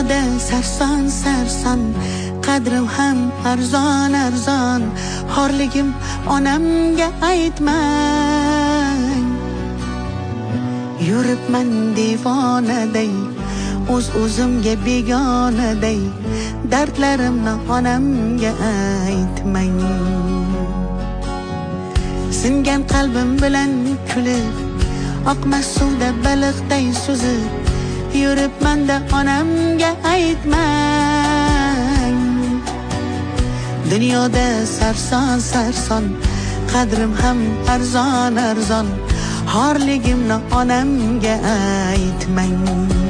Dunyoda sarson sarson, qadrim ham arzon arzon. Xorligim onamga aytmang. Yuribman devonaday, o'zimga begonaday. Dardlarimni onamga aytmang. Singan qalbim bilan kulib, oqmas suvda baliqday suzib, yuribman-da onamga aytmang. Dunyoda sarson sarson, qadrim ham arzon arzon. Xorligimni onamga aytmang.